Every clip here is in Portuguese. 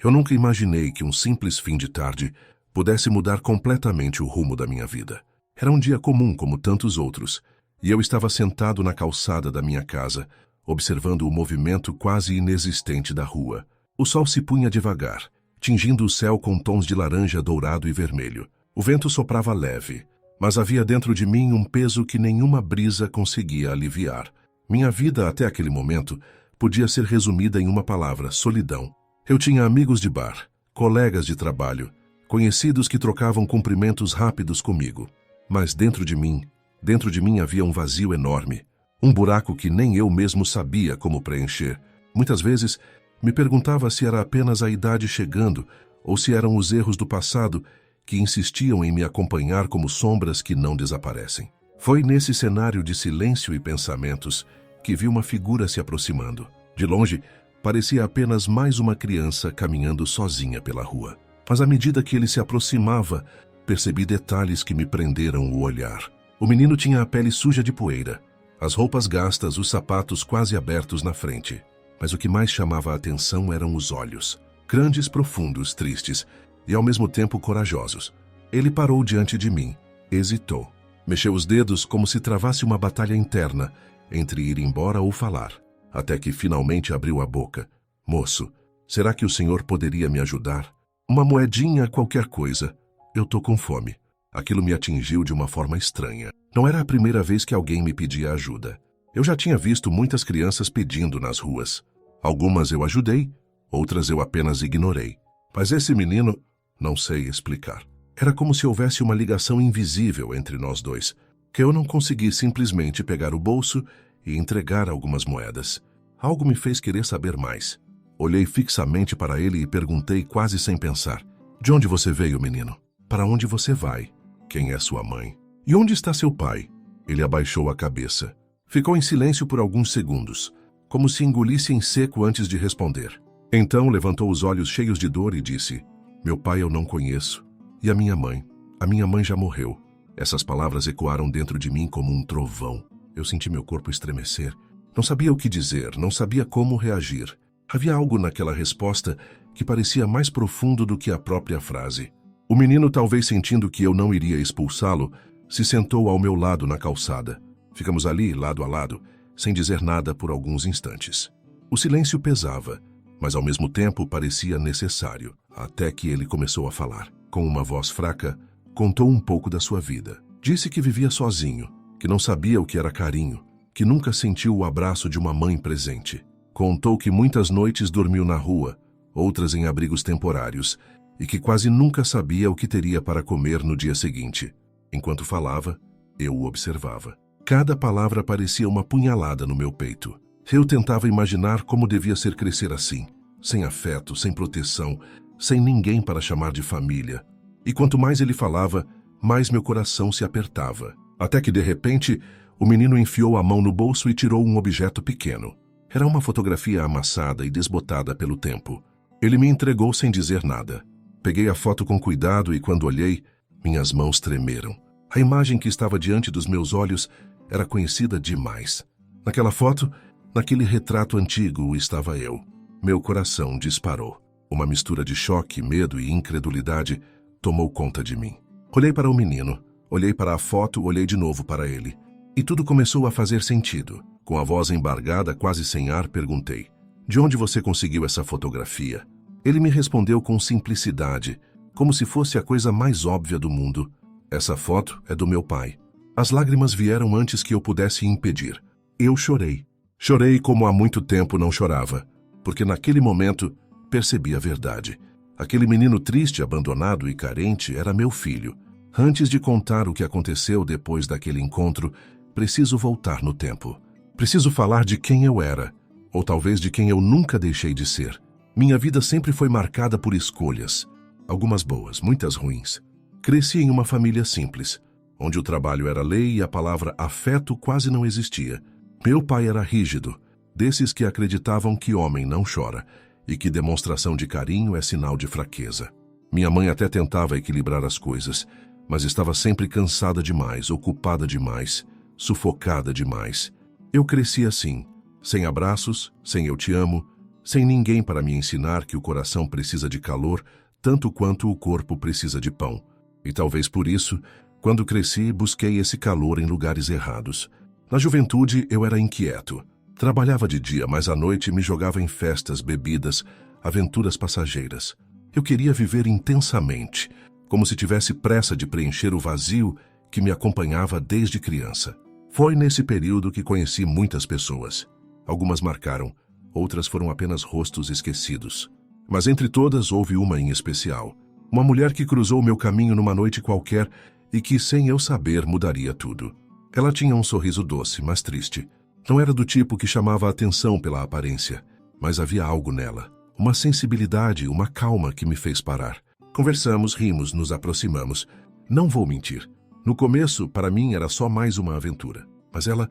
Eu nunca imaginei que um simples fim de tarde pudesse mudar completamente o rumo da minha vida. Era um dia comum como tantos outros, e eu estava sentado na calçada da minha casa, observando o movimento quase inexistente da rua. O sol se punha devagar, tingindo o céu com tons de laranja, dourado e vermelho. O vento soprava leve, mas havia dentro de mim um peso que nenhuma brisa conseguia aliviar. Minha vida até aquele momento podia ser resumida em uma palavra: solidão. Eu tinha amigos de bar, colegas de trabalho, conhecidos que trocavam cumprimentos rápidos comigo. Mas dentro de mim havia um vazio enorme, um buraco que nem eu mesmo sabia como preencher. Muitas vezes me perguntava se era apenas a idade chegando ou se eram os erros do passado que insistiam em me acompanhar como sombras que não desaparecem. Foi nesse cenário de silêncio e pensamentos que vi uma figura se aproximando. De longe, parecia apenas mais uma criança caminhando sozinha pela rua. Mas à medida que ele se aproximava, percebi detalhes que me prenderam o olhar. O menino tinha a pele suja de poeira, as roupas gastas, os sapatos quase abertos na frente. Mas o que mais chamava a atenção eram os olhos, grandes, profundos, tristes e ao mesmo tempo corajosos. Ele parou diante de mim, hesitou, mexeu os dedos como se travasse uma batalha interna entre ir embora ou falar, até que finalmente abriu a boca. Moço, será que o senhor poderia me ajudar? Uma moedinha, qualquer coisa. Eu tô com fome. Aquilo me atingiu de uma forma estranha. Não era a primeira vez que alguém me pedia ajuda. Eu já tinha visto muitas crianças pedindo nas ruas. Algumas eu ajudei, outras eu apenas ignorei. Mas esse menino, não sei explicar. Era como se houvesse uma ligação invisível entre nós dois, que eu não consegui simplesmente pegar o bolso e entregar algumas moedas. Algo me fez querer saber mais. Olhei fixamente para ele e perguntei quase sem pensar: de onde você veio, menino? Para onde você vai? Quem é sua mãe? E onde está seu pai? Ele abaixou a cabeça. Ficou em silêncio por alguns segundos, como se engolisse em seco antes de responder. Então levantou os olhos cheios de dor e disse: meu pai eu não conheço. E a minha mãe? A minha mãe já morreu. Essas palavras ecoaram dentro de mim como um trovão. Eu senti meu corpo estremecer. Não sabia o que dizer, não sabia como reagir. Havia algo naquela resposta que parecia mais profundo do que a própria frase. O menino, talvez sentindo que eu não iria expulsá-lo, se sentou ao meu lado na calçada. Ficamos ali, lado a lado, sem dizer nada por alguns instantes. O silêncio pesava, mas ao mesmo tempo parecia necessário, até que ele começou a falar. Com uma voz fraca, contou um pouco da sua vida. Disse que vivia sozinho, que não sabia o que era carinho, que nunca sentiu o abraço de uma mãe presente. Contou que muitas noites dormiu na rua, outras em abrigos temporários, e que quase nunca sabia o que teria para comer no dia seguinte. Enquanto falava, eu o observava. Cada palavra parecia uma punhalada no meu peito. Eu tentava imaginar como devia ser crescer assim, sem afeto, sem proteção, sem ninguém para chamar de família. E quanto mais ele falava, mais meu coração se apertava. Até que, de repente, o menino enfiou a mão no bolso e tirou um objeto pequeno. Era uma fotografia amassada e desbotada pelo tempo. Ele me entregou sem dizer nada. Peguei a foto com cuidado e, quando olhei, minhas mãos tremeram. A imagem que estava diante dos meus olhos era conhecida demais. Naquela foto, naquele retrato antigo, estava eu. Meu coração disparou. Uma mistura de choque, medo e incredulidade tomou conta de mim. Olhei para o menino, olhei para a foto, olhei de novo para ele. E tudo começou a fazer sentido. Com a voz embargada, quase sem ar, perguntei: de onde você conseguiu essa fotografia? Ele me respondeu com simplicidade, como se fosse a coisa mais óbvia do mundo: essa foto é do meu pai. As lágrimas vieram antes que eu pudesse impedir. Eu chorei. Chorei como há muito tempo não chorava, porque naquele momento percebi a verdade. Aquele menino triste, abandonado e carente era meu filho. Antes de contar o que aconteceu depois daquele encontro, preciso voltar no tempo. Preciso falar de quem eu era, ou talvez de quem eu nunca deixei de ser. Minha vida sempre foi marcada por escolhas, algumas boas, muitas ruins. Cresci em uma família simples, onde o trabalho era lei e a palavra afeto quase não existia. Meu pai era rígido, desses que acreditavam que homem não chora e que demonstração de carinho é sinal de fraqueza. Minha mãe até tentava equilibrar as coisas, mas estava sempre cansada demais, ocupada demais, sufocada demais. Eu cresci assim, sem abraços, sem eu te amo, sem ninguém para me ensinar que o coração precisa de calor tanto quanto o corpo precisa de pão. E talvez por isso, quando cresci, busquei esse calor em lugares errados. Na juventude, eu era inquieto. Trabalhava de dia, mas à noite me jogava em festas, bebidas, aventuras passageiras. Eu queria viver intensamente, como se tivesse pressa de preencher o vazio que me acompanhava desde criança. Foi nesse período que conheci muitas pessoas. Algumas marcaram, outras foram apenas rostos esquecidos. Mas entre todas houve uma em especial. Uma mulher que cruzou meu caminho numa noite qualquer e que, sem eu saber, mudaria tudo. Ela tinha um sorriso doce, mas triste. Não era do tipo que chamava a atenção pela aparência, mas havia algo nela. Uma sensibilidade, uma calma que me fez parar. Conversamos, rimos, nos aproximamos. Não vou mentir. No começo, para mim, era só mais uma aventura. Mas ela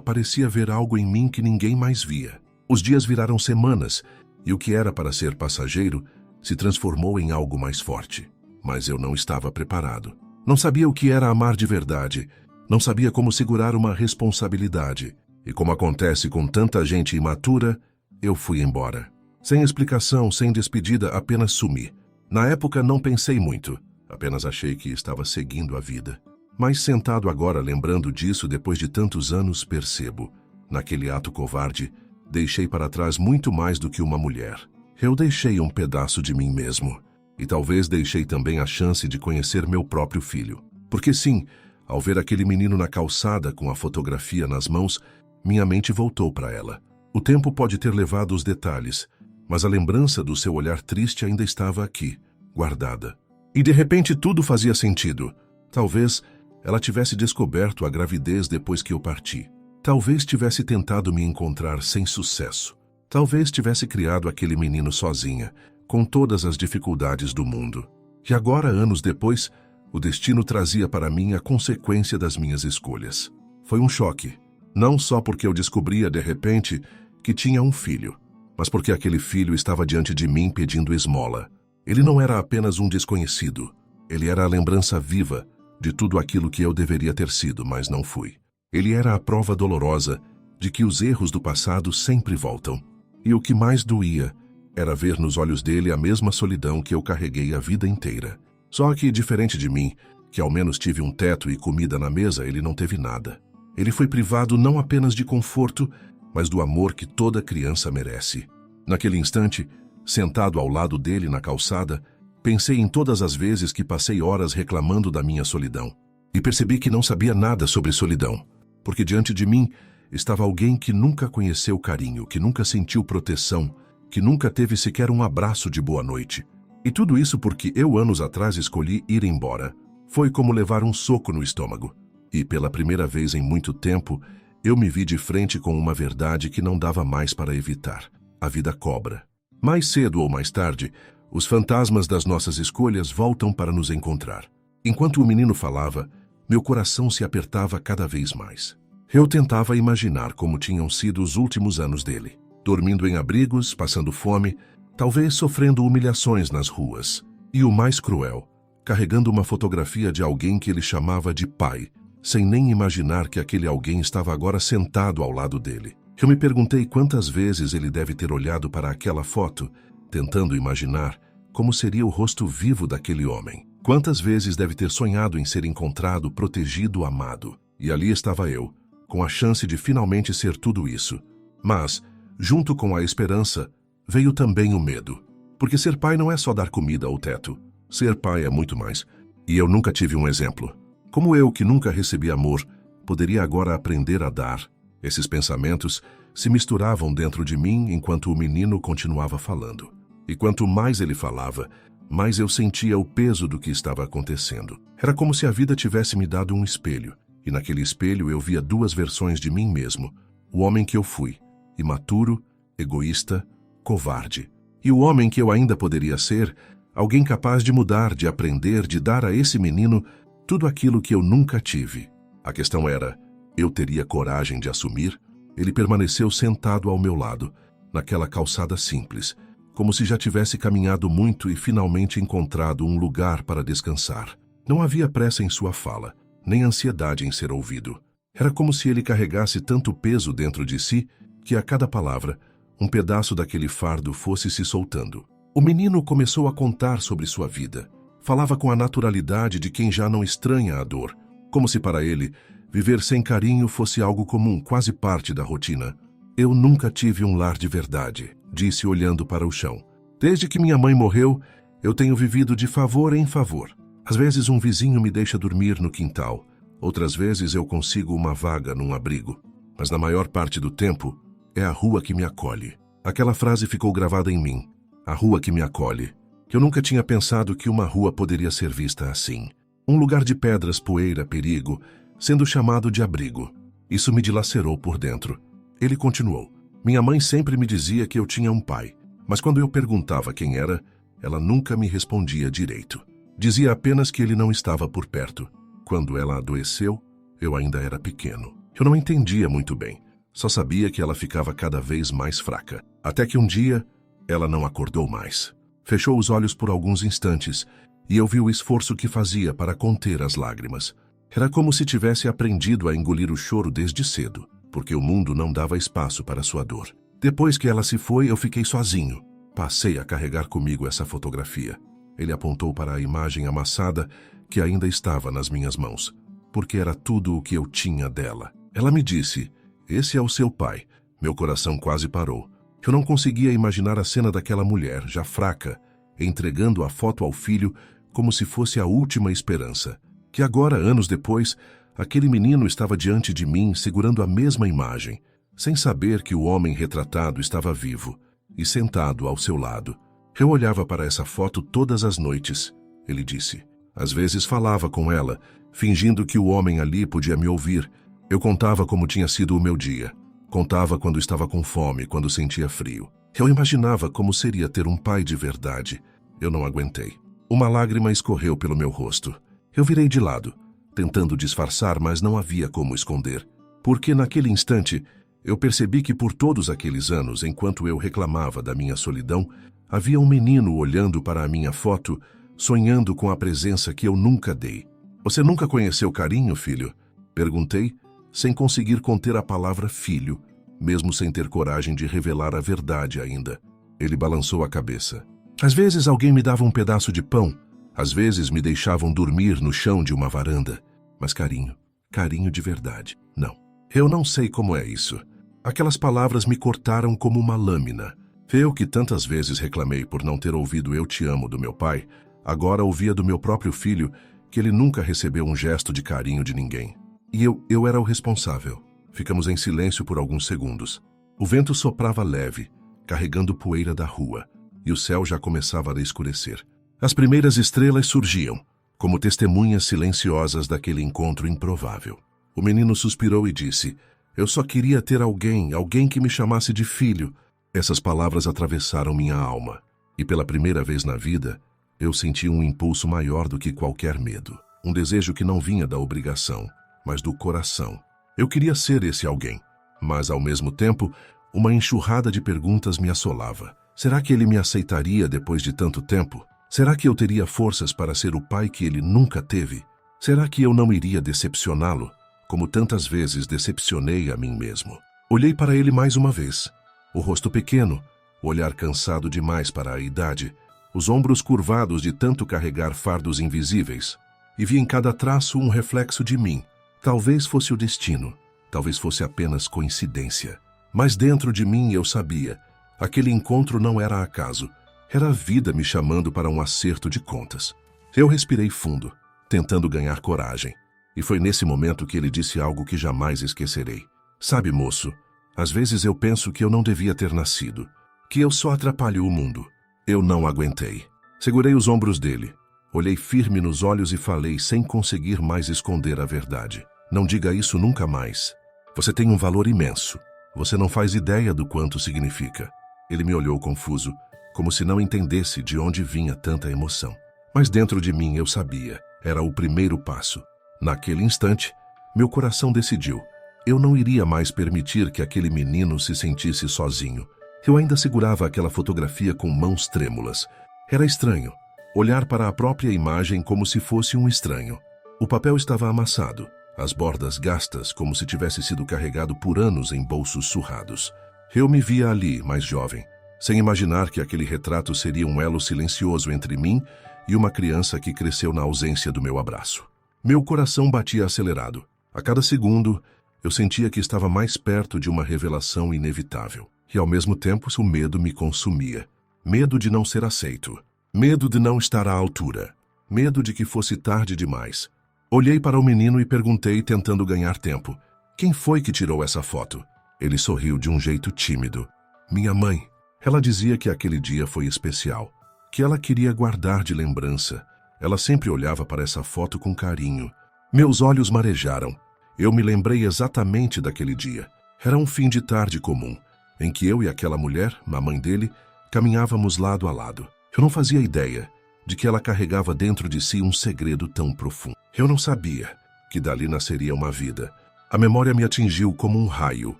parecia ver algo em mim que ninguém mais via. Os dias viraram semanas, e o que era para ser passageiro se transformou em algo mais forte. Mas eu não estava preparado. Não sabia o que era amar de verdade. Não sabia como segurar uma responsabilidade. E como acontece com tanta gente imatura, eu fui embora. Sem explicação, sem despedida, apenas sumi. Na época não pensei muito. Apenas achei que estava seguindo a vida. Mas sentado agora, lembrando disso depois de tantos anos, percebo. Naquele ato covarde, deixei para trás muito mais do que uma mulher. Eu deixei um pedaço de mim mesmo. E talvez deixei também a chance de conhecer meu próprio filho. Porque sim, ao ver aquele menino na calçada com a fotografia nas mãos, minha mente voltou para ela. O tempo pode ter levado os detalhes, mas a lembrança do seu olhar triste ainda estava aqui, guardada. E de repente tudo fazia sentido. Talvez ela tivesse descoberto a gravidez depois que eu parti. Talvez tivesse tentado me encontrar sem sucesso. Talvez tivesse criado aquele menino sozinha, com todas as dificuldades do mundo. E agora, anos depois, o destino trazia para mim a consequência das minhas escolhas. Foi um choque. Não só porque eu descobria, de repente, que tinha um filho, mas porque aquele filho estava diante de mim pedindo esmola. Ele não era apenas um desconhecido. Ele era a lembrança viva de tudo aquilo que eu deveria ter sido, mas não fui. Ele era a prova dolorosa de que os erros do passado sempre voltam. E o que mais doía era ver nos olhos dele a mesma solidão que eu carreguei a vida inteira. Só que, diferente de mim, que ao menos tive um teto e comida na mesa, ele não teve nada. Ele foi privado não apenas de conforto, mas do amor que toda criança merece. Naquele instante, sentado ao lado dele na calçada, pensei em todas as vezes que passei horas reclamando da minha solidão. E percebi que não sabia nada sobre solidão, porque diante de mim estava alguém que nunca conheceu carinho, que nunca sentiu proteção, que nunca teve sequer um abraço de boa noite. E tudo isso porque eu anos atrás escolhi ir embora. Foi como levar um soco no estômago. E pela primeira vez em muito tempo, eu me vi de frente com uma verdade que não dava mais para evitar. A vida cobra. Mais cedo ou mais tarde, os fantasmas das nossas escolhas voltam para nos encontrar. Enquanto o menino falava, meu coração se apertava cada vez mais. Eu tentava imaginar como tinham sido os últimos anos dele. Dormindo em abrigos, passando fome, talvez sofrendo humilhações nas ruas. E o mais cruel, carregando uma fotografia de alguém que ele chamava de pai, sem nem imaginar que aquele alguém estava agora sentado ao lado dele. Eu me perguntei quantas vezes ele deve ter olhado para aquela foto, tentando imaginar como seria o rosto vivo daquele homem. Quantas vezes deve ter sonhado em ser encontrado, protegido, amado. E ali estava eu, com a chance de finalmente ser tudo isso. Mas, junto com a esperança, veio também o medo. Porque ser pai não é só dar comida ou teto. Ser pai é muito mais. E eu nunca tive um exemplo. Como eu, que nunca recebi amor, poderia agora aprender a dar? Esses pensamentos se misturavam dentro de mim enquanto o menino continuava falando. E quanto mais ele falava, mais eu sentia o peso do que estava acontecendo. Era como se a vida tivesse me dado um espelho. E naquele espelho eu via duas versões de mim mesmo. O homem que eu fui, imaturo, egoísta, covarde. E o homem que eu ainda poderia ser, alguém capaz de mudar, de aprender, de dar a esse menino tudo aquilo que eu nunca tive. A questão era, eu teria coragem de assumir? Ele permaneceu sentado ao meu lado, naquela calçada simples, como se já tivesse caminhado muito e finalmente encontrado um lugar para descansar. Não havia pressa em sua fala, nem ansiedade em ser ouvido. Era como se ele carregasse tanto peso dentro de si, que a cada palavra, um pedaço daquele fardo fosse se soltando. O menino começou a contar sobre sua vida. Falava com a naturalidade de quem já não estranha a dor, como se para ele, viver sem carinho fosse algo comum, quase parte da rotina. Eu nunca tive um lar de verdade, disse olhando para o chão. Desde que minha mãe morreu, eu tenho vivido de favor em favor. Às vezes um vizinho me deixa dormir no quintal. Outras vezes eu consigo uma vaga num abrigo. Mas na maior parte do tempo, é a rua que me acolhe. Aquela frase ficou gravada em mim. A rua que me acolhe. Eu nunca tinha pensado que uma rua poderia ser vista assim. Um lugar de pedras, poeira, perigo, sendo chamado de abrigo. Isso me dilacerou por dentro. Ele continuou. Minha mãe sempre me dizia que eu tinha um pai. Mas quando eu perguntava quem era, ela nunca me respondia direito. Dizia apenas que ele não estava por perto. Quando ela adoeceu, eu ainda era pequeno. Eu não entendia muito bem. Só sabia que ela ficava cada vez mais fraca. Até que um dia, ela não acordou mais. Fechou os olhos por alguns instantes e eu vi o esforço que fazia para conter as lágrimas. Era como se tivesse aprendido a engolir o choro desde cedo, porque o mundo não dava espaço para sua dor. Depois que ela se foi, eu fiquei sozinho. Passei a carregar comigo essa fotografia. Ele apontou para a imagem amassada que ainda estava nas minhas mãos, porque era tudo o que eu tinha dela. Ela me disse, esse é o seu pai. Meu coração quase parou. Eu não conseguia imaginar a cena daquela mulher, já fraca, entregando a foto ao filho como se fosse a última esperança. Que agora, anos depois, aquele menino estava diante de mim segurando a mesma imagem, sem saber que o homem retratado estava vivo e sentado ao seu lado. Eu olhava para essa foto todas as noites, ele disse. Às vezes falava com ela, fingindo que o homem ali podia me ouvir. Eu contava como tinha sido o meu dia. Contava quando estava com fome, quando sentia frio. Eu imaginava como seria ter um pai de verdade. Eu não aguentei. Uma lágrima escorreu pelo meu rosto. Eu virei de lado, tentando disfarçar, mas não havia como esconder. Porque naquele instante, eu percebi que por todos aqueles anos, enquanto eu reclamava da minha solidão, havia um menino olhando para a minha foto, sonhando com a presença que eu nunca dei. Você nunca conheceu carinho, filho? Perguntei, sem conseguir conter a palavra filho, mesmo sem ter coragem de revelar a verdade ainda. Ele balançou a cabeça. Às vezes alguém me dava um pedaço de pão, às vezes me deixavam dormir no chão de uma varanda. Mas carinho, carinho de verdade, não. Eu não sei como é isso. Aquelas palavras me cortaram como uma lâmina. Eu que tantas vezes reclamei por não ter ouvido eu te amo do meu pai, agora ouvia do meu próprio filho que ele nunca recebeu um gesto de carinho de ninguém. E eu era o responsável. Ficamos em silêncio por alguns segundos. O vento soprava leve, carregando poeira da rua, e o céu já começava a escurecer. As primeiras estrelas surgiam, como testemunhas silenciosas daquele encontro improvável. O menino suspirou e disse, eu só queria ter alguém que me chamasse de filho. Essas palavras atravessaram minha alma, e pela primeira vez na vida, eu senti um impulso maior do que qualquer medo. Um desejo que não vinha da obrigação, mas do coração. Eu queria ser esse alguém, mas ao mesmo tempo, uma enxurrada de perguntas me assolava. Será que ele me aceitaria depois de tanto tempo? Será que eu teria forças para ser o pai que ele nunca teve? Será que eu não iria decepcioná-lo, como tantas vezes decepcionei a mim mesmo? Olhei para ele mais uma vez. O rosto pequeno, o olhar cansado demais para a idade, os ombros curvados de tanto carregar fardos invisíveis, e vi em cada traço um reflexo de mim. Talvez fosse o destino, talvez fosse apenas coincidência. Mas dentro de mim eu sabia, aquele encontro não era acaso, era a vida me chamando para um acerto de contas. Eu respirei fundo, tentando ganhar coragem, e foi nesse momento que ele disse algo que jamais esquecerei. Sabe, moço, às vezes eu penso que eu não devia ter nascido, que eu só atrapalho o mundo. Eu não aguentei. Segurei os ombros dele, olhei firme nos olhos e falei sem conseguir mais esconder a verdade. Não diga isso nunca mais. Você tem um valor imenso. Você não faz ideia do quanto significa. Ele me olhou confuso, como se não entendesse de onde vinha tanta emoção. Mas dentro de mim eu sabia, era o primeiro passo. Naquele instante, meu coração decidiu. Eu não iria mais permitir que aquele menino se sentisse sozinho. Eu ainda segurava aquela fotografia com mãos trêmulas. Era estranho, olhar para a própria imagem como se fosse um estranho. O papel estava amassado, as bordas gastas como se tivesse sido carregado por anos em bolsos surrados. Eu me via ali, mais jovem, sem imaginar que aquele retrato seria um elo silencioso entre mim e uma criança que cresceu na ausência do meu abraço. Meu coração batia acelerado. A cada segundo, eu sentia que estava mais perto de uma revelação inevitável. E ao mesmo tempo, o medo me consumia. Medo de não ser aceito. Medo de não estar à altura. Medo de que fosse tarde demais. Olhei para o menino e perguntei, tentando ganhar tempo: quem foi que tirou essa foto? Ele sorriu de um jeito tímido. Minha mãe. Ela dizia que aquele dia foi especial, que ela queria guardar de lembrança. Ela sempre olhava para essa foto com carinho. Meus olhos marejaram. Eu me lembrei exatamente daquele dia. Era um fim de tarde comum, em que eu e aquela mulher, a mãe dele, caminhávamos lado a lado. Eu não fazia ideia de que ela carregava dentro de si um segredo tão profundo. Eu não sabia que dali nasceria uma vida. A memória me atingiu como um raio,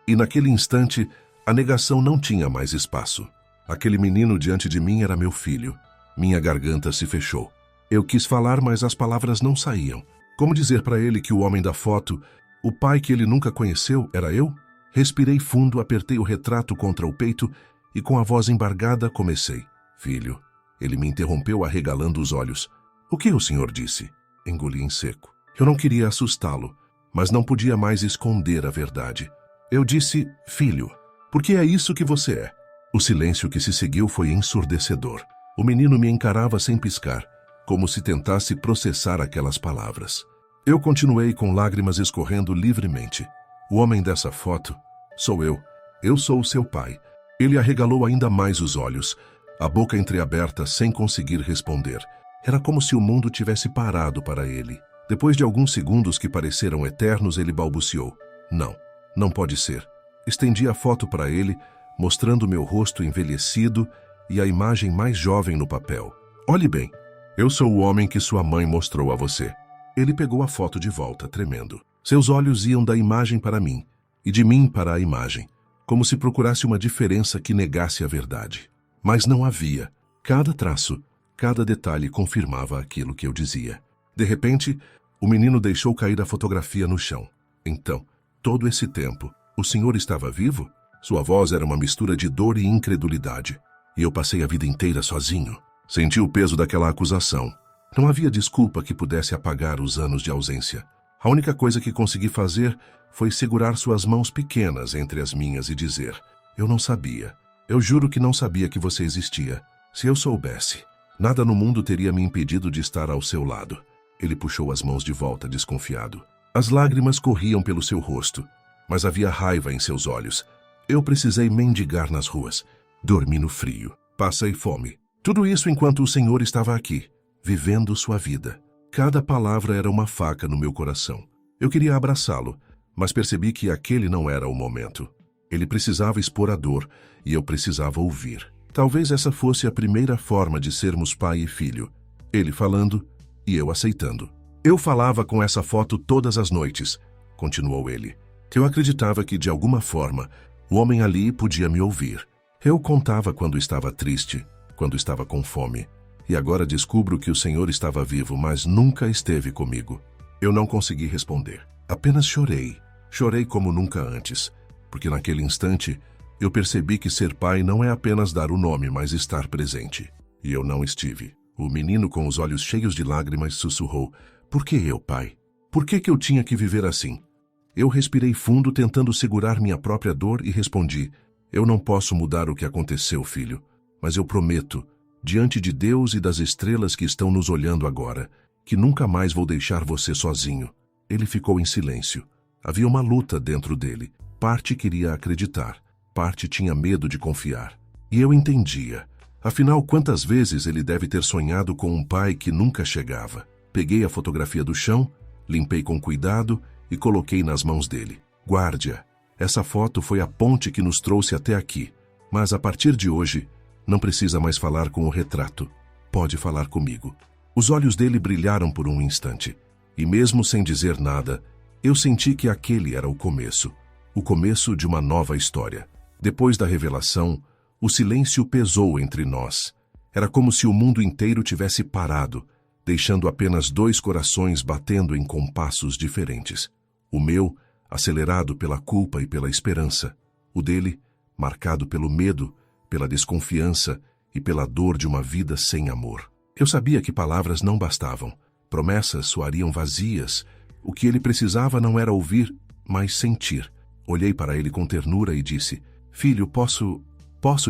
e naquele instante a negação não tinha mais espaço. Aquele menino diante de mim era meu filho. Minha garganta se fechou. Eu quis falar, mas as palavras não saíam. Como dizer para ele que o homem da foto, o pai que ele nunca conheceu, era eu? Respirei fundo, apertei o retrato contra o peito e com a voz embargada comecei. Filho. Ele me interrompeu arregalando os olhos. O que o senhor disse? Engoli em seco. Eu não queria assustá-lo, mas não podia mais esconder a verdade. Eu disse, filho, porque é isso que você é. O silêncio que se seguiu foi ensurdecedor. O menino me encarava sem piscar, como se tentasse processar aquelas palavras. Eu continuei com lágrimas escorrendo livremente. O homem dessa foto sou eu. Eu sou o seu pai. Ele arregalou ainda mais os olhos, a boca entreaberta sem conseguir responder. Era como se o mundo tivesse parado para ele. Depois de alguns segundos que pareceram eternos, ele balbuciou. Não, não pode ser. Estendi a foto para ele, mostrando meu rosto envelhecido e a imagem mais jovem no papel. Olhe bem, eu sou o homem que sua mãe mostrou a você. Ele pegou a foto de volta, tremendo. Seus olhos iam da imagem para mim, e de mim para a imagem, como se procurasse uma diferença que negasse a verdade. Mas não havia. Cada traço, cada detalhe confirmava aquilo que eu dizia. De repente, o menino deixou cair a fotografia no chão. Então, todo esse tempo, o senhor estava vivo? Sua voz era uma mistura de dor e incredulidade. E eu passei a vida inteira sozinho. Senti o peso daquela acusação. Não havia desculpa que pudesse apagar os anos de ausência. A única coisa que consegui fazer foi segurar suas mãos pequenas entre as minhas e dizer: eu não sabia. Eu juro que não sabia que você existia. Se eu soubesse, nada no mundo teria me impedido de estar ao seu lado. Ele puxou as mãos de volta, desconfiado. As lágrimas corriam pelo seu rosto, mas havia raiva em seus olhos. Eu precisei mendigar nas ruas. Dormi no frio. Passei fome. Tudo isso enquanto o senhor estava aqui, vivendo sua vida. Cada palavra era uma faca no meu coração. Eu queria abraçá-lo, mas percebi que aquele não era o momento. Ele precisava expor a dor e eu precisava ouvir. Talvez essa fosse a primeira forma de sermos pai e filho. Ele falando e eu aceitando. Eu falava com essa foto todas as noites, continuou ele. Eu acreditava que, de alguma forma, o homem ali podia me ouvir. Eu contava quando estava triste, quando estava com fome. E agora descubro que o Senhor estava vivo, mas nunca esteve comigo. Eu não consegui responder. Apenas chorei. Chorei como nunca antes, porque naquele instante eu percebi que ser pai não é apenas dar o nome, mas estar presente. E eu não estive. O menino, com os olhos cheios de lágrimas, sussurrou: por que eu, pai? Por que eu tinha que viver assim? Eu respirei fundo, tentando segurar minha própria dor, e respondi: eu não posso mudar o que aconteceu, filho, mas eu prometo, diante de Deus e das estrelas que estão nos olhando agora, que nunca mais vou deixar você sozinho. Ele ficou em silêncio. Havia uma luta dentro dele. Parte queria acreditar, parte tinha medo de confiar. E eu entendia. Afinal, quantas vezes ele deve ter sonhado com um pai que nunca chegava? Peguei a fotografia do chão, limpei com cuidado e coloquei nas mãos dele. Guarde-a. Essa foto foi a ponte que nos trouxe até aqui. Mas a partir de hoje, não precisa mais falar com o retrato. Pode falar comigo. Os olhos dele brilharam por um instante. E mesmo sem dizer nada, eu senti que aquele era o começo. O começo de uma nova história. Depois da revelação, o silêncio pesou entre nós. Era como se o mundo inteiro tivesse parado, deixando apenas dois corações batendo em compassos diferentes. O meu, acelerado pela culpa e pela esperança. O dele, marcado pelo medo, pela desconfiança e pela dor de uma vida sem amor. Eu sabia que palavras não bastavam. Promessas soariam vazias. O que ele precisava não era ouvir, mas sentir. Olhei para ele com ternura e disse: "Filho, posso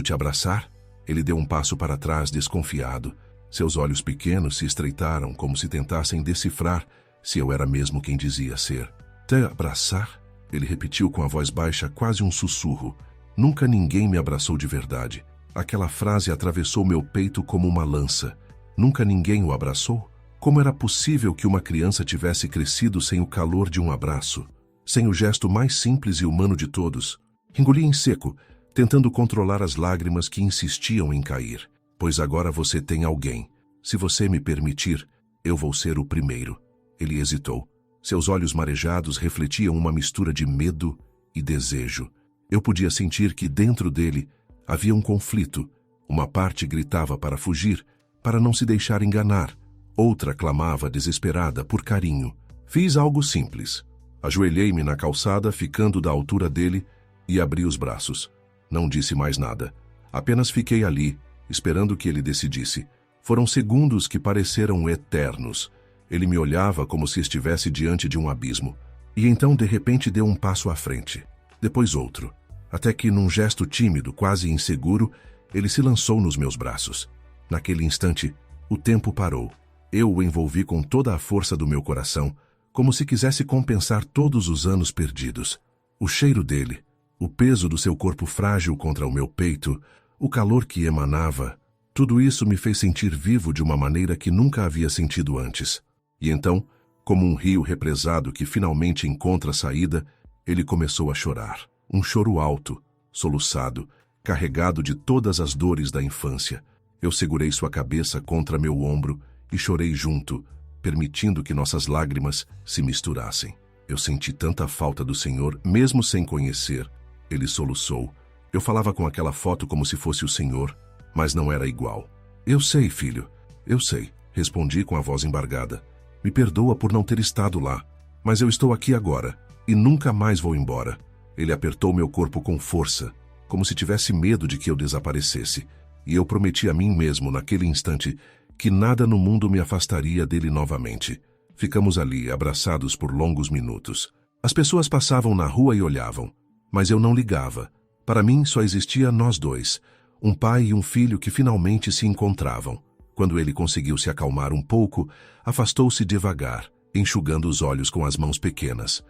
te abraçar?" Ele deu um passo para trás, desconfiado. Seus olhos pequenos se estreitaram, como se tentassem decifrar se eu era mesmo quem dizia ser. "Te abraçar?" Ele repetiu com a voz baixa, quase um sussurro. Nunca ninguém me abraçou de verdade. Aquela frase atravessou meu peito como uma lança. Nunca ninguém o abraçou? Como era possível que uma criança tivesse crescido sem o calor de um abraço? Sem o gesto mais simples e humano de todos? Engoli em seco, tentando controlar as lágrimas que insistiam em cair. "Pois agora você tem alguém. Se você me permitir, eu vou ser o primeiro." Ele hesitou. Seus olhos marejados refletiam uma mistura de medo e desejo. Eu podia sentir que dentro dele havia um conflito. Uma parte gritava para fugir, para não se deixar enganar. Outra clamava desesperada por carinho. Fiz algo simples. Ajoelhei-me na calçada, ficando da altura dele, e abri os braços. Não disse mais nada. Apenas fiquei ali, esperando que ele decidisse. Foram segundos que pareceram eternos. Ele me olhava como se estivesse diante de um abismo. E então, de repente, deu um passo à frente. Depois outro. Até que, num gesto tímido, quase inseguro, ele se lançou nos meus braços. Naquele instante, o tempo parou. Eu o envolvi com toda a força do meu coração, como se quisesse compensar todos os anos perdidos. O cheiro dele, o peso do seu corpo frágil contra o meu peito, o calor que emanava, tudo isso me fez sentir vivo de uma maneira que nunca havia sentido antes. E então, como um rio represado que finalmente encontra saída, ele começou a chorar. Um choro alto, soluçado, carregado de todas as dores da infância. Eu segurei sua cabeça contra meu ombro e chorei junto, permitindo que nossas lágrimas se misturassem. Eu senti tanta falta do Senhor, mesmo sem conhecer. Ele soluçou. Eu falava com aquela foto como se fosse o Senhor, mas não era igual. "Eu sei, filho, eu sei", respondi com a voz embargada. "Me perdoa por não ter estado lá, mas eu estou aqui agora e nunca mais vou embora." Ele apertou meu corpo com força, como se tivesse medo de que eu desaparecesse, e eu prometi a mim mesmo naquele instante que nada no mundo me afastaria dele novamente. Ficamos ali, abraçados por longos minutos. As pessoas passavam na rua e olhavam, mas eu não ligava. Para mim só existia nós dois, um pai e um filho que finalmente se encontravam. Quando ele conseguiu se acalmar um pouco, afastou-se devagar, enxugando os olhos com as mãos pequenas.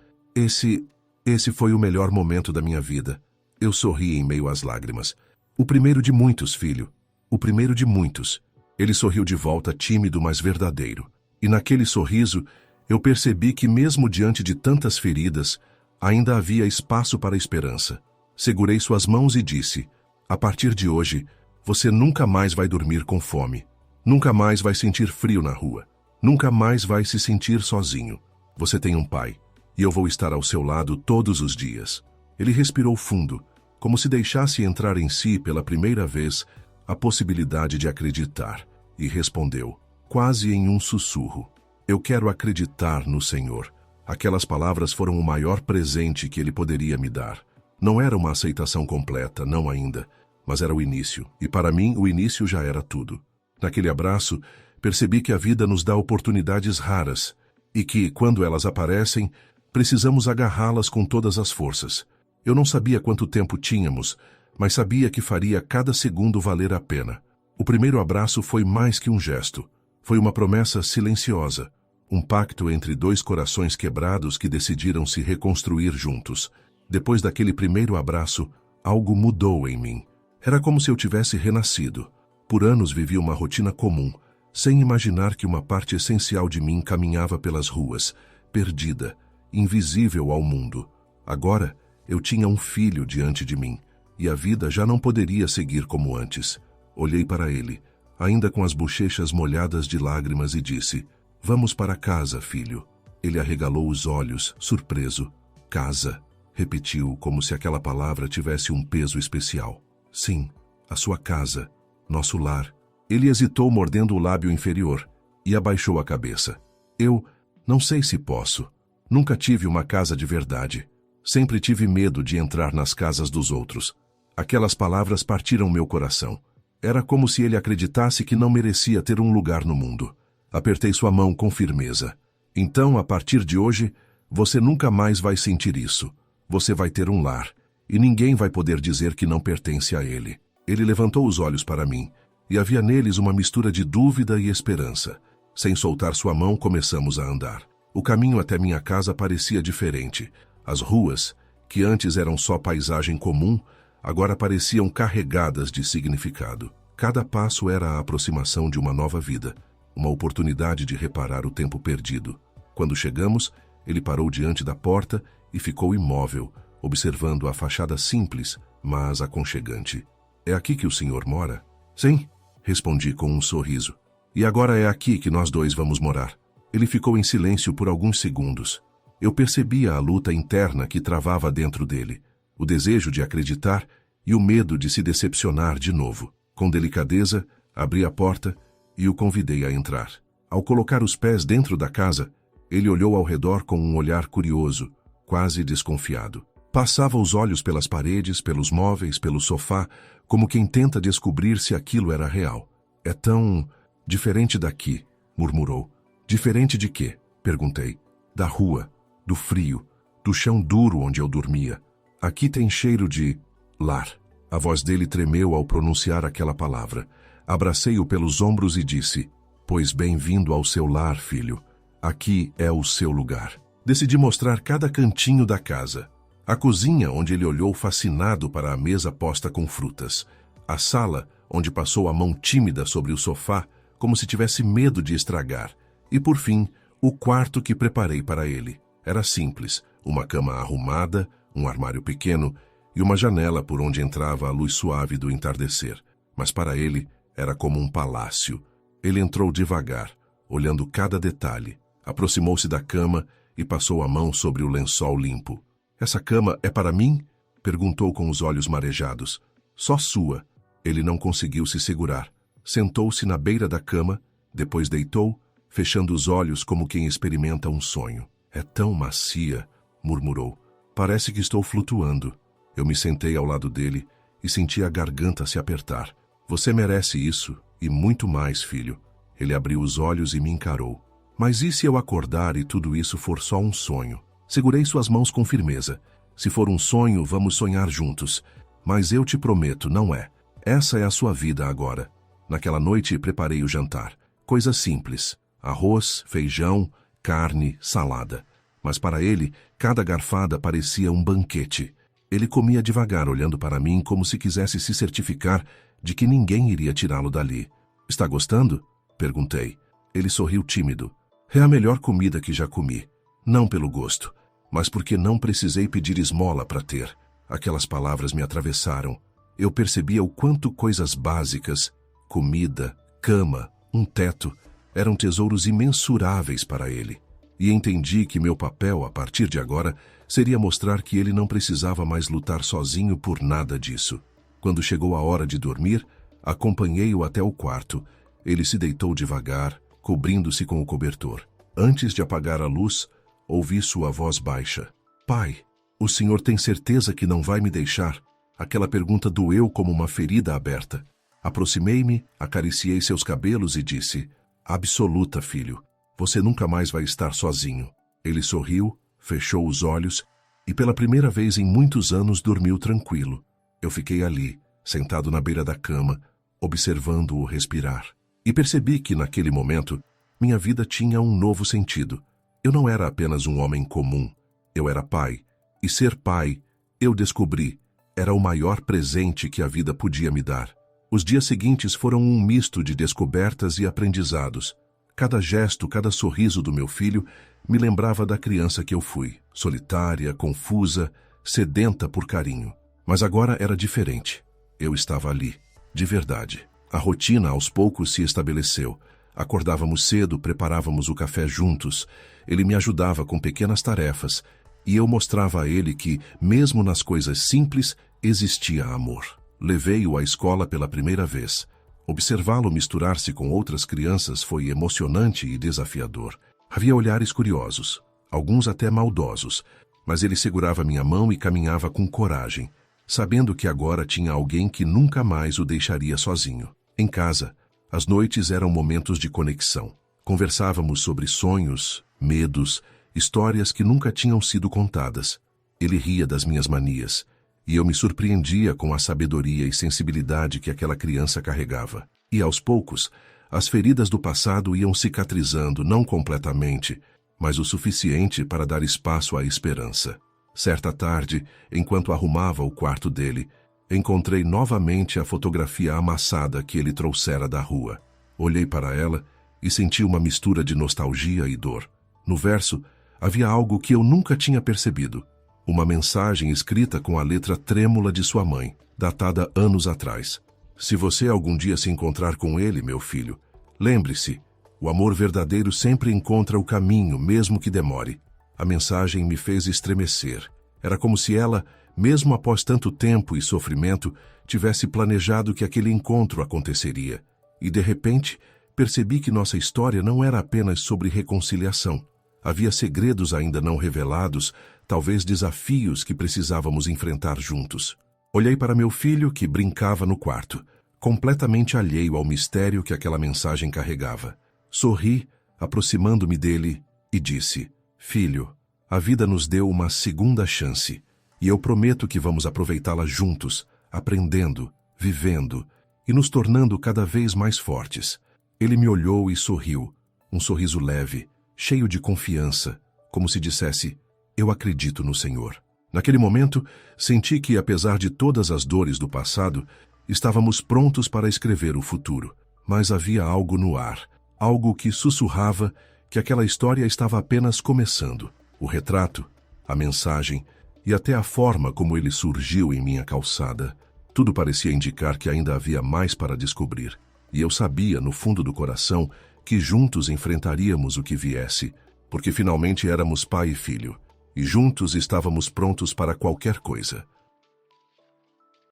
Esse foi o melhor momento da minha vida. Eu sorri em meio às lágrimas. "O primeiro de muitos, filho. O primeiro de muitos." Ele sorriu de volta, tímido, mas verdadeiro. E naquele sorriso, eu percebi que mesmo diante de tantas feridas, ainda havia espaço para a esperança. Segurei suas mãos e disse: "A partir de hoje, você nunca mais vai dormir com fome. Nunca mais vai sentir frio na rua. Nunca mais vai se sentir sozinho. Você tem um pai, e eu vou estar ao seu lado todos os dias." Ele respirou fundo, como se deixasse entrar em si pela primeira vez a possibilidade de acreditar, e respondeu, quase em um sussurro: "Eu quero acreditar no Senhor." Aquelas palavras foram o maior presente que ele poderia me dar. Não era uma aceitação completa, não ainda, mas era o início, e para mim o início já era tudo. Naquele abraço, percebi que a vida nos dá oportunidades raras, e que, quando elas aparecem, precisamos agarrá-las com todas as forças. Eu não sabia quanto tempo tínhamos, mas sabia que faria cada segundo valer a pena. O primeiro abraço foi mais que um gesto. Foi uma promessa silenciosa, um pacto entre dois corações quebrados que decidiram se reconstruir juntos. Depois daquele primeiro abraço, algo mudou em mim. Era como se eu tivesse renascido. Por anos vivi uma rotina comum, sem imaginar que uma parte essencial de mim caminhava pelas ruas, perdida, invisível ao mundo. Agora, eu tinha um filho diante de mim, e a vida já não poderia seguir como antes. Olhei para ele, ainda com as bochechas molhadas de lágrimas, e disse: "Vamos para casa, filho." Ele arregalou os olhos, surpreso. "Casa", repetiu, como se aquela palavra tivesse um peso especial. "Sim, a sua casa, nosso lar." Ele hesitou, mordendo o lábio inferior, e abaixou a cabeça. "Eu não sei se posso. Nunca tive uma casa de verdade. Sempre tive medo de entrar nas casas dos outros. Aquelas palavras partiram meu coração. Era como se ele acreditasse que não merecia ter um lugar no mundo. Apertei sua mão com firmeza. Então, a partir de hoje, você nunca mais vai sentir isso. Você vai ter um lar, e ninguém vai poder dizer que não pertence a ele. Ele levantou os olhos para mim, e havia neles uma mistura de dúvida e esperança. Sem soltar sua mão, começamos a andar. O caminho até minha casa parecia diferente. As ruas, que antes eram só paisagem comum, agora pareciam carregadas de significado. Cada passo era a aproximação de uma nova vida, uma oportunidade de reparar o tempo perdido. Quando chegamos, ele parou diante da porta e ficou imóvel, observando a fachada simples, mas aconchegante. É aqui que o senhor mora? Sim, respondi com um sorriso. E agora é aqui que nós dois vamos morar. Ele ficou em silêncio por alguns segundos. Eu percebia a luta interna que travava dentro dele, o desejo de acreditar e o medo de se decepcionar de novo. Com delicadeza, abri a porta e o convidei a entrar. Ao colocar os pés dentro da casa, ele olhou ao redor com um olhar curioso, quase desconfiado. Passava os olhos pelas paredes, pelos móveis, pelo sofá, como quem tenta descobrir se aquilo era real. É tão diferente daqui, murmurou. Diferente de quê? Perguntei. Da rua, do frio, do chão duro onde eu dormia. Aqui tem cheiro de lar. A voz dele tremeu ao pronunciar aquela palavra. Abracei-o pelos ombros e disse: Pois bem-vindo ao seu lar, filho. Aqui é o seu lugar. Decidi mostrar cada cantinho da casa. A cozinha, onde ele olhou fascinado para a mesa posta com frutas. A sala, onde passou a mão tímida sobre o sofá, como se tivesse medo de estragar. E, por fim, o quarto que preparei para ele. Era simples, uma cama arrumada, um armário pequeno e uma janela por onde entrava a luz suave do entardecer. Mas para ele, era como um palácio. Ele entrou devagar, olhando cada detalhe. Aproximou-se da cama e passou a mão sobre o lençol limpo. Essa cama é para mim? Perguntou com os olhos marejados. Só sua. Ele não conseguiu se segurar. Sentou-se na beira da cama, depois deitou, fechando os olhos como quem experimenta um sonho. É tão macia, murmurou. Parece que estou flutuando. Eu me sentei ao lado dele e senti a garganta se apertar. Você merece isso e muito mais, filho. Ele abriu os olhos e me encarou. Mas e se eu acordar e tudo isso for só um sonho? Segurei suas mãos com firmeza. Se for um sonho, vamos sonhar juntos. Mas eu te prometo, não é. Essa é a sua vida agora. Naquela noite preparei o jantar. Coisa simples. Arroz, feijão, carne, salada. Mas para ele, cada garfada parecia um banquete. Ele comia devagar, olhando para mim como se quisesse se certificar de que ninguém iria tirá-lo dali. Está gostando? Perguntei. Ele sorriu tímido. É a melhor comida que já comi. Não pelo gosto, mas porque não precisei pedir esmola para ter. Aquelas palavras me atravessaram. Eu percebia o quanto coisas básicas, comida, cama, um teto, eram tesouros imensuráveis para ele. E entendi que meu papel, a partir de agora, seria mostrar que ele não precisava mais lutar sozinho por nada disso. Quando chegou a hora de dormir, acompanhei-o até o quarto. Ele se deitou devagar, cobrindo-se com o cobertor. Antes de apagar a luz, ouvi sua voz baixa. Pai, o senhor tem certeza que não vai me deixar? Aquela pergunta doeu como uma ferida aberta. Aproximei-me, acariciei seus cabelos e disse: Absoluta, filho. Você nunca mais vai estar sozinho. Ele sorriu, fechou os olhos e pela primeira vez em muitos anos dormiu tranquilo. Eu fiquei ali, sentado na beira da cama, observando-o respirar. E percebi que, naquele momento, minha vida tinha um novo sentido. Eu não era apenas um homem comum. Eu era pai. E ser pai, eu descobri, era o maior presente que a vida podia me dar. Os dias seguintes foram um misto de descobertas e aprendizados. Cada gesto, cada sorriso do meu filho me lembrava da criança que eu fui, solitária, confusa, sedenta por carinho. Mas agora era diferente. Eu estava ali, de verdade. A rotina aos poucos se estabeleceu. Acordávamos cedo, preparávamos o café juntos. Ele me ajudava com pequenas tarefas e eu mostrava a ele que, mesmo nas coisas simples, existia amor. Levei-o à escola pela primeira vez. Observá-lo misturar-se com outras crianças foi emocionante e desafiador. Havia olhares curiosos, alguns até maldosos, mas ele segurava minha mão e caminhava com coragem. sabendo que agora tinha alguém que nunca mais o deixaria sozinho. Em casa, as noites eram momentos de conexão. Conversávamos sobre sonhos, medos, histórias que nunca tinham sido contadas. Ele ria das minhas manias, e eu me surpreendia com a sabedoria e sensibilidade que aquela criança carregava. E aos poucos, as feridas do passado iam cicatrizando, não completamente, mas o suficiente para dar espaço à esperança. Certa tarde, enquanto arrumava o quarto dele, encontrei novamente a fotografia amassada que ele trouxera da rua. Olhei para ela e senti uma mistura de nostalgia e dor. No verso, havia algo que eu nunca tinha percebido. Uma mensagem escrita com a letra trêmula de sua mãe, datada anos atrás. Se você algum dia se encontrar com ele, meu filho, lembre-se, o amor verdadeiro sempre encontra o caminho, mesmo que demore. A mensagem me fez estremecer. Era como se ela, mesmo após tanto tempo e sofrimento, tivesse planejado que aquele encontro aconteceria. E, de repente, percebi que nossa história não era apenas sobre reconciliação. Havia segredos ainda não revelados, talvez desafios que precisávamos enfrentar juntos. Olhei para meu filho, que brincava no quarto, completamente alheio ao mistério que aquela mensagem carregava. Sorri, aproximando-me dele, e disse: Filho, a vida nos deu uma segunda chance, e eu prometo que vamos aproveitá-la juntos, aprendendo, vivendo e nos tornando cada vez mais fortes. Ele me olhou e sorriu, um sorriso leve, cheio de confiança, como se dissesse: eu acredito no Senhor. Naquele momento, senti que, apesar de todas as dores do passado, estávamos prontos para escrever o futuro. Mas havia algo no ar, algo que sussurrava que aquela história estava apenas começando. O retrato, a mensagem e até a forma como ele surgiu em minha calçada, tudo parecia indicar que ainda havia mais para descobrir. E eu sabia, no fundo do coração, que juntos enfrentaríamos o que viesse, porque finalmente éramos pai e filho, e juntos estávamos prontos para qualquer coisa.